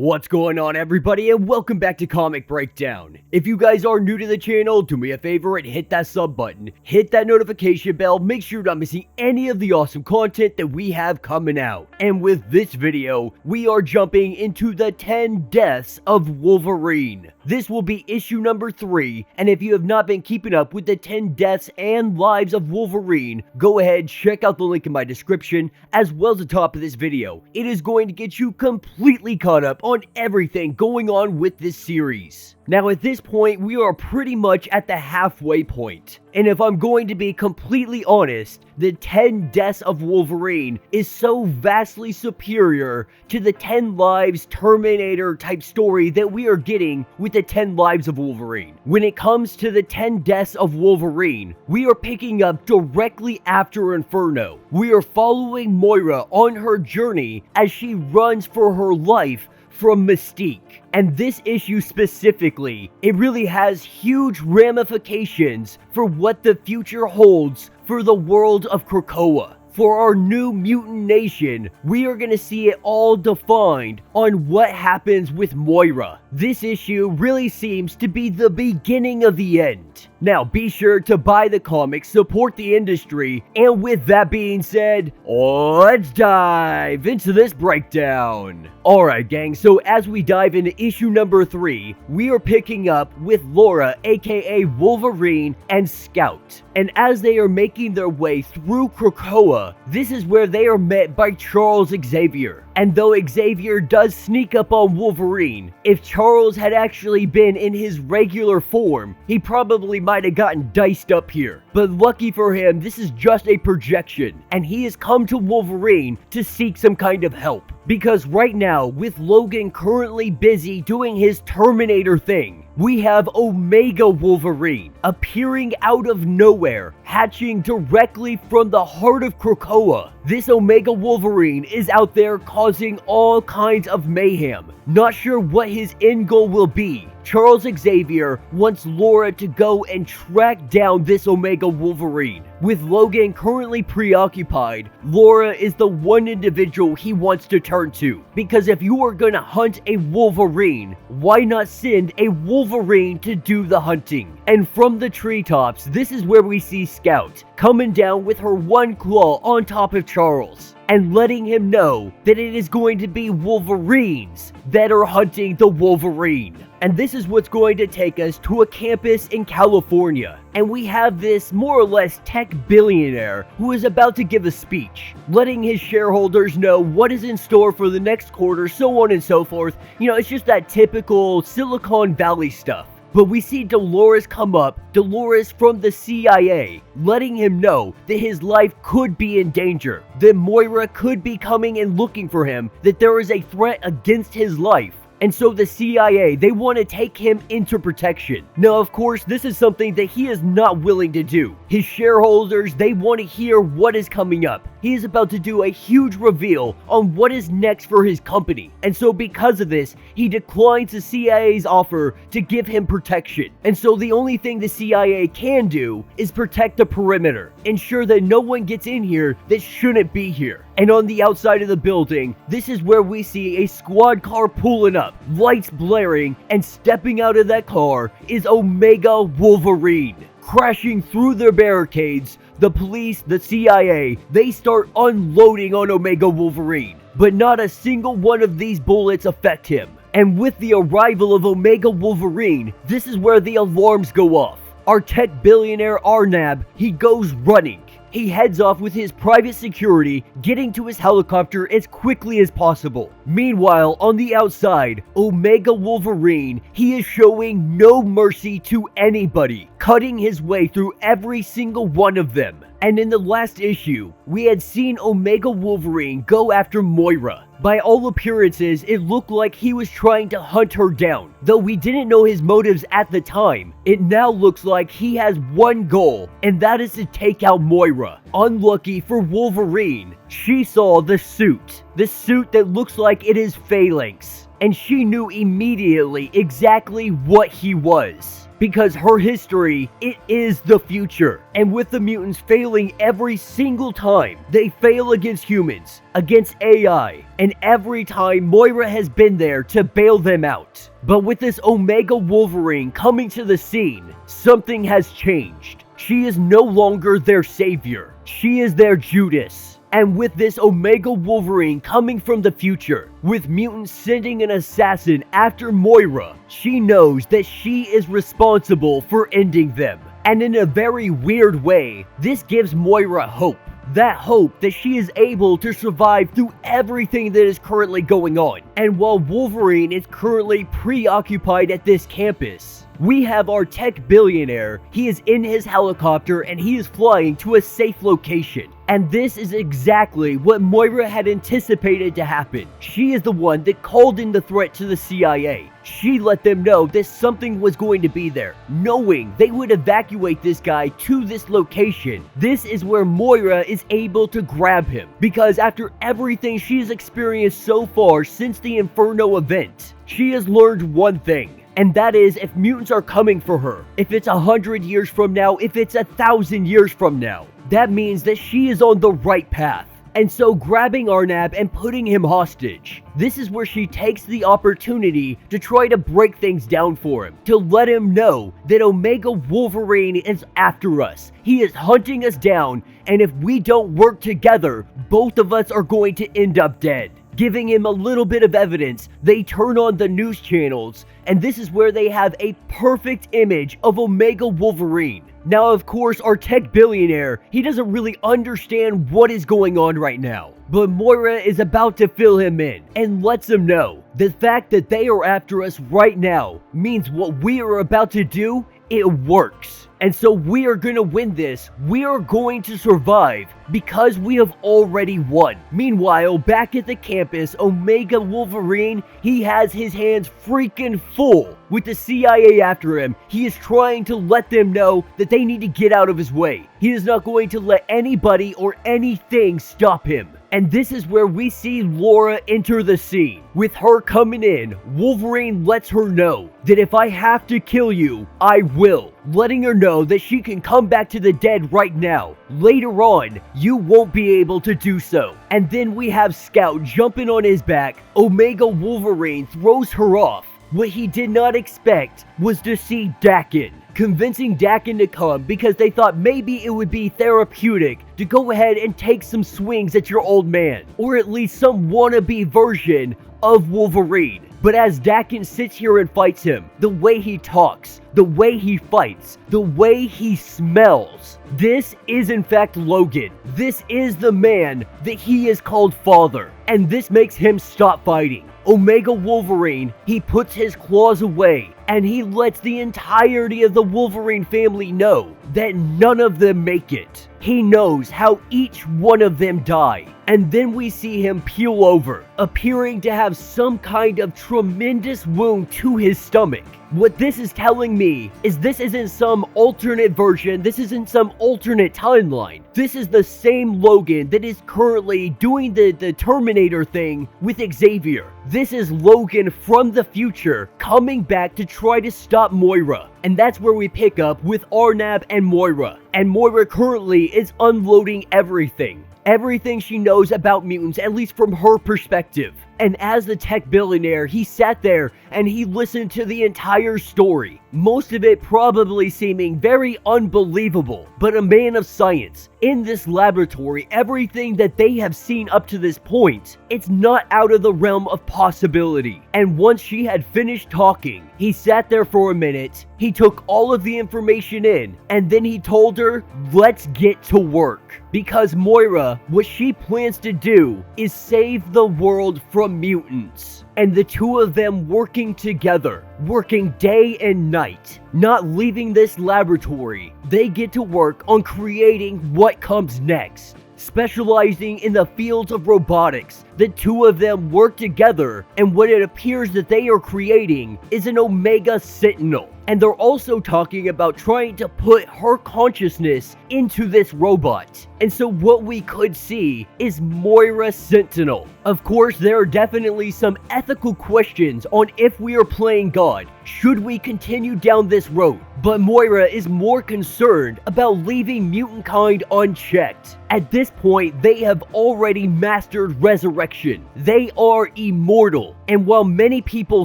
What's going on, everybody, and welcome back to Comic Breakdown. If you guys are new to the channel, do me a favor and hit that sub button, hit that notification bell, make sure you're not missing any of the awesome content that we have coming out. And with this video, we are jumping into the 10 Deaths of Wolverine. This will be issue number 3, and if you have not been keeping up with the 10 deaths and lives of Wolverine, go ahead, check out the link in my description, as well as the top of this video. It is going to get you completely caught up on everything going on with this series. Now at this point, we are pretty much at the halfway point. And if I'm going to be completely honest, the 10 Deaths of Wolverine is so vastly superior to the 10 Lives Terminator type story that we are getting with the 10 Lives of Wolverine. When it comes to the 10 Deaths of Wolverine, we are picking up directly after Inferno. We are following Moira on her journey as she runs for her life from Mystique. And this issue specifically, it really has huge ramifications for what the future holds for the world of Krakoa. For our new mutant nation, we are going to see it all defined on what happens with Moira. This issue really seems to be the beginning of the end. Now be sure to buy the comics, support the industry, and with that being said, let's dive into this breakdown. Alright gang, so as we dive into issue number 3, we are picking up with Laura aka Wolverine and Scout. And as they are making their way through Krakoa, this is where they are met by Charles Xavier. And though Xavier does sneak up on Wolverine, if Charles had actually been in his regular form, he probably might have gotten diced up here. But lucky for him, this is just a projection, and he has come to Wolverine to seek some kind of help. Because right now, with Logan currently busy doing his Terminator thing, we have Omega Wolverine appearing out of nowhere, hatching directly from the heart of Krakoa. This Omega Wolverine is out there causing all kinds of mayhem. Not sure what his end goal will be. Charles Xavier wants Laura to go and track down this Omega Wolverine. With Logan currently preoccupied, Laura is the one individual he wants to turn to. Because if you are gonna hunt a Wolverine, why not send a Wolverine to do the hunting? And from the treetops, this is where we see Scout coming down with her one claw on top of Charles, and letting him know that it is going to be Wolverines that are hunting the Wolverine. And this is what's going to take us to a campus in California. And we have this more or less tech billionaire who is about to give a speech, letting his shareholders know what is in store for the next quarter, so on and so forth. You know, it's just that typical Silicon Valley stuff. But we see Dolores come up, Dolores from the CIA, letting him know that his life could be in danger, that Moira could be coming and looking for him, that there is a threat against his life. And so the CIA, they want to take him into protection. Now, of course, this is something that he is not willing to do. His shareholders, they want to hear what is coming up. He is about to do a huge reveal on what is next for his company. And so because of this, he declines the CIA's offer to give him protection. And so the only thing the CIA can do is protect the perimeter, ensure that no one gets in here that shouldn't be here. And on the outside of the building, this is where we see a squad car pulling up, lights blaring, and stepping out of that car is Omega Wolverine. Crashing through their barricades, the police, the CIA, they start unloading on Omega Wolverine. But not a single one of these bullets affect him. And with the arrival of Omega Wolverine, this is where the alarms go off. Our tech billionaire Arnab, he goes running. He heads off with his private security, getting to his helicopter as quickly as possible. Meanwhile, on the outside, Omega Wolverine, he is showing no mercy to anybody, cutting his way through every single one of them. And in the last issue, we had seen Omega Wolverine go after Moira. By all appearances, it looked like he was trying to hunt her down. Though we didn't know his motives at the time, it now looks like he has one goal, and that is to take out Moira. Unlucky for Wolverine, she saw the suit that looks like it is Phalanx, and she knew immediately exactly what he was. because her history, it is the future. And with the mutants failing every single time, they fail against humans, against AI, and every time Moira has been there to bail them out. But with this Omega Wolverine coming to the scene, something has changed. She is no longer their savior. She is their Judas. And with this Omega Wolverine coming from the future, with mutants sending an assassin after Moira, she knows that she is responsible for ending them. And in a very weird way, this gives Moira hope. That hope that she is able to survive through everything that is currently going on. And while Wolverine is currently preoccupied at this campus, we have our tech billionaire. He is in his helicopter and he is flying to a safe location. And this is exactly what Moira had anticipated to happen. She is the one that called in the threat to the CIA. She let them know that something was going to be there, knowing they would evacuate this guy to this location. This is where Moira is able to grab him, because after everything she's experienced so far since the Inferno event, she has learned one thing. And that is, if mutants are coming for her, if it's 100 years from now, if it's 1,000 years from now, that means that she is on the right path. And so grabbing Arnab and putting him hostage, this is where she takes the opportunity to try to break things down for him, to let him know that Omega Wolverine is after us. He is hunting us down, and if we don't work together, both of us are going to end up dead. Giving him a little bit of evidence, they turn on the news channels, and this is where they have a perfect image of Omega Wolverine. Now, of course, our tech billionaire, he doesn't really understand what is going on right now. But Moira is about to fill him in and lets him know the fact that they are after us right now means what we are about to do, it works. And so we are going to win this. We are going to survive because we have already won. Meanwhile, back at the campus, Omega Wolverine, he has his hands freaking full with the CIA after him. He is trying to let them know that they need to get out of his way. He is not going to let anybody or anything stop him. And this is where we see Laura enter the scene. With her coming in, Wolverine lets her know that if I have to kill you, I will. Letting her know that she can come back to the dead right now. Later on, you won't be able to do so. And then we have Scout jumping on his back. Omega Wolverine throws her off. What he did not expect was to see Daken. Convincing Daken to come because they thought maybe it would be therapeutic to go ahead and take some swings at your old man, or at least some wannabe version of Wolverine. But as Daken sits here and fights him, the way he talks, the way he fights, the way he smells, this is in fact Logan. This is the man that he is called father, and this makes him stop fighting. Omega Wolverine, he puts his claws away, and he lets the entirety of the Wolverine family know that none of them make it. He knows how each one of them die. And then we see him peel over, appearing to have some kind of tremendous wound to his stomach. What this is telling me is this isn't some alternate version, this isn't some alternate timeline. This is the same Logan that is currently doing the Terminator thing with Xavier. This is Logan from the future coming back to try to stop Moira. And that's where we pick up with Arnab and Moira. And Moira currently is unloading everything. Everything she knows about mutants, at least from her perspective. And as the tech billionaire, he sat there and he listened to the entire story. Most of it probably seeming very unbelievable, but a man of science. In this laboratory, everything that they have seen up to this point, it's not out of the realm of possibility. And once she had finished talking, he sat there for a minute, he took all of the information in, and then he told her, let's get to work. Because Moira, what she plans to do is save the world from mutants. And the two of them working together, working day and night, not leaving this laboratory, they get to work on creating what comes next. Specializing in the fields of robotics, the two of them work together, and what it appears that they are creating is an Omega Sentinel. And they're also talking about trying to put her consciousness into this robot. And so what we could see is Moira Sentinel. Of course, there are definitely some ethical questions on if we are playing God. Should we continue down this road? But Moira is more concerned about leaving mutant kind unchecked. At this point, they have already mastered resurrection. They are immortal, and while many people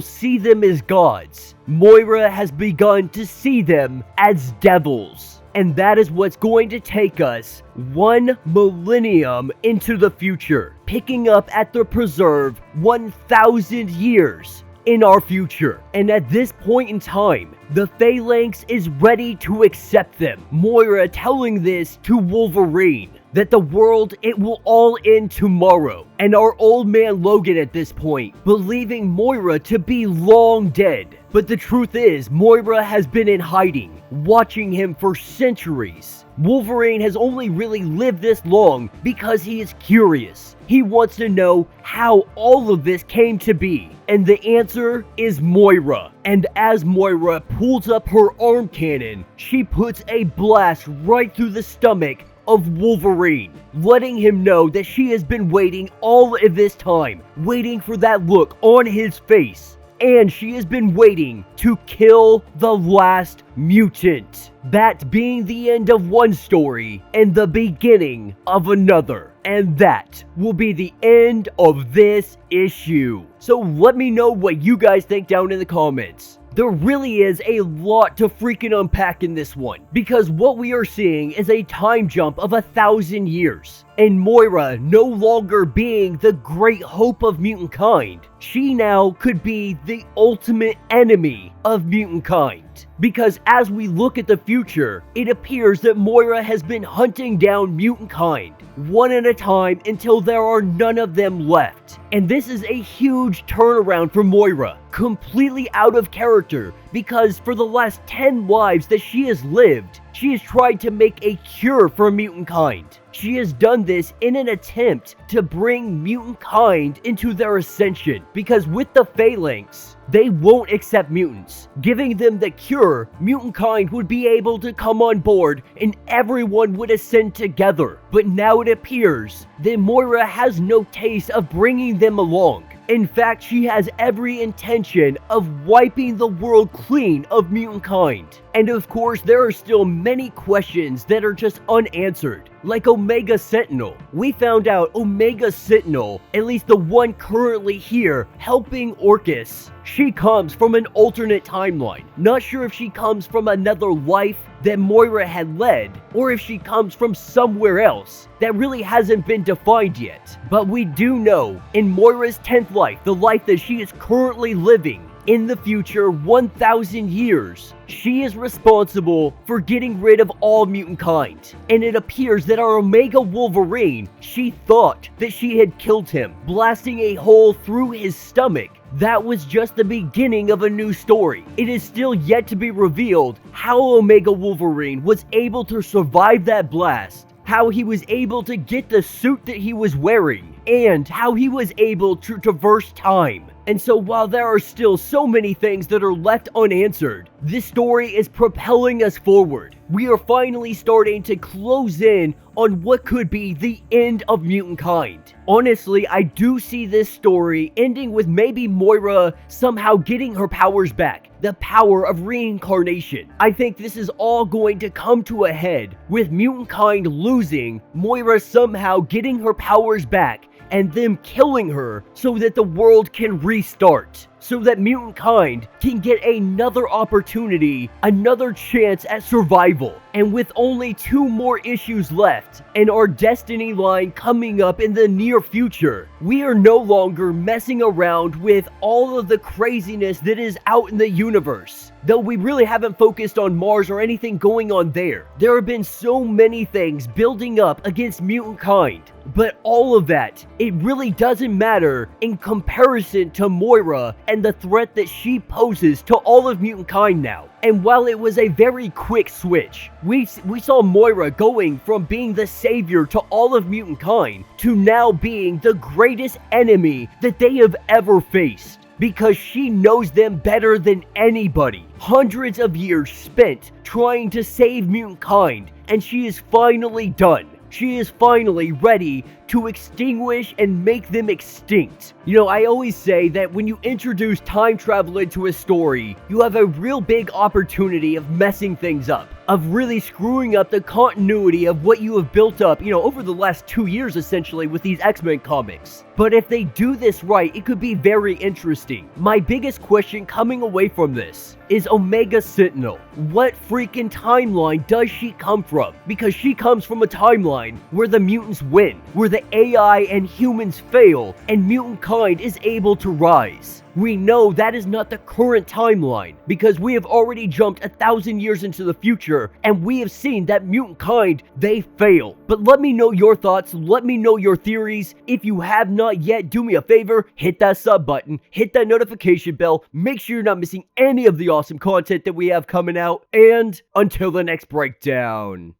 see them as gods, Moira has begun to see them as devils. And that is what's going to take us 1 millennium into the future, picking up at the preserve 1,000 years in our future. And at this point in time, the Phalanx is ready to accept them. Moira telling this to Wolverine, that the world, it will all end tomorrow. And our old man Logan at this point, believing Moira to be long dead. But the truth is, Moira has been in hiding, watching him for centuries. Wolverine has only really lived this long because he is curious. He wants to know how all of this came to be. And the answer is Moira. And as Moira pulls up her arm cannon, she puts a blast right through the stomach of Wolverine, letting him know that she has been waiting all of this time, waiting for that look on his face. And she has been waiting to kill the last mutant. That being the end of one story and the beginning of another. And that will be the end of this issue. So let me know what you guys think down in the comments. There really is a lot to freaking unpack in this one, because what we are seeing is a time jump of 1,000 years. And Moira no longer being the great hope of mutant kind, she now could be the ultimate enemy of mutant kind. Because as we look at the future, it appears that Moira has been hunting down mutant kind, one at a time until there are none of them left. And this is a huge turnaround for Moira, completely out of character, because for the last 10 lives that she has lived, she has tried to make a cure for mutant kind. She has done this in an attempt to bring mutant kind into their ascension, because with the Phalanx, they won't accept mutants. Giving them the cure, mutant kind would be able to come on board and everyone would ascend together. But now it appears that Moira has no taste of bringing them along. In fact, she has every intention of wiping the world clean of mutant kind. And of course, there are still many questions that are just unanswered, like Omega Sentinel. We found out Omega Sentinel, at least the one currently here, helping Orcus. She comes from an alternate timeline. Not sure if she comes from another life that Moira had led, or if she comes from somewhere else that really hasn't been defined yet. But we do know, in Moira's 10th life, the life that she is currently living, in the future 1,000 years, she is responsible for getting rid of all mutant kind. And it appears that our Omega Wolverine, she thought that she had killed him, blasting a hole through his stomach. That was just the beginning of a new story. It is still yet to be revealed how Omega Wolverine was able to survive that blast, how he was able to get the suit that he was wearing, and how he was able to traverse time. And so while there are still so many things that are left unanswered, this story is propelling us forward. We are finally starting to close in on what could be the end of mutant kind. Honestly, I do see this story ending with maybe Moira somehow getting her powers back. The power of reincarnation. I think this is all going to come to a head with mutant kind losing, Moira somehow getting her powers back, and them killing her so that the world can restart. So that mutant kind can get another opportunity, another chance at survival. And with only 2 more issues left, and our Destiny line coming up in the near future, we are no longer messing around with all of the craziness that is out in the universe. Though we really haven't focused on Mars or anything going on there. There have been so many things building up against mutant kind. But all of that, it really doesn't matter in comparison to Moira and the threat that she poses to all of mutant kind now. And while it was a very quick switch, we saw Moira going from being the savior to all of mutant kind to now being the greatest enemy that they have ever faced. Because she knows them better than anybody. Hundreds of years spent trying to save mutant kind, and she is finally done. She is finally ready to extinguish and make them extinct. You know, I always say that when you introduce time travel into a story, you have a real big opportunity of messing things up, of really screwing up the continuity of what you have built up, you know, over the last 2 years essentially with these X-Men comics. But if they do this right, it could be very interesting. My biggest question coming away from this is Omega Sentinel. What freaking timeline does she come from? Because she comes from a timeline where the mutants win, where the AI and humans fail, and mutant kind is able to rise. We know that is not the current timeline, because we have already jumped 1,000 years into the future, and we have seen that mutant kind, they fail. But let me know your thoughts, let me know your theories. If you have not yet, do me a favor, hit that sub button, hit that notification bell, make sure you're not missing any of the awesome content that we have coming out, and until the next breakdown.